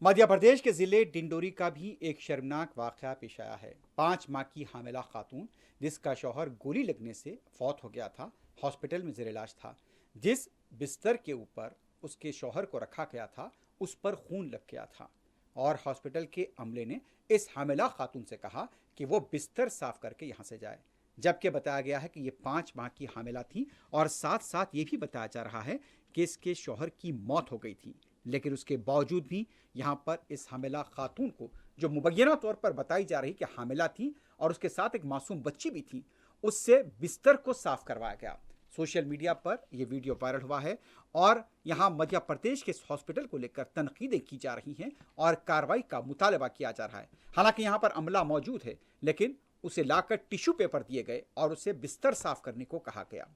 मध्य प्रदेश के जिले डिंडोरी का भी एक शर्मनाक वाकया पेश आया है। 5 माह की हामिला खातून जिसका शौहर गोली लगने से फौत हो गया था, हॉस्पिटल में जेर इलाज था। जिस बिस्तर के ऊपर उसके शौहर को रखा गया था उस पर खून लग गया था और हॉस्पिटल के अमले ने इस हामिला खातून से कहा कि वो बिस्तर साफ करके यहाँ से जाए, जबकि बताया गया है कि ये 5 माह की हामिला थी और साथ साथ ये भी बताया जा रहा है कि इसके शौहर की मौत हो गई थी। लेकिन उसके बावजूद भी यहाँ पर इस हामिला खातून को, जो मुबैना तौर पर बताई जा रही कि हामिला थी और उसके साथ एक मासूम बच्ची भी थी, उससे बिस्तर को साफ करवाया गया। सोशल मीडिया पर यह वीडियो वायरल हुआ है और यहाँ मध्य प्रदेश के इस हॉस्पिटल को लेकर तनकीदें की जा रही हैं और कार्रवाई का मुतालबा किया जा रहा है। हालांकि यहाँ पर अमला मौजूद है, लेकिन उसे लाकर टिश्यू पेपर दिए गए और उसे बिस्तर साफ करने को कहा गया।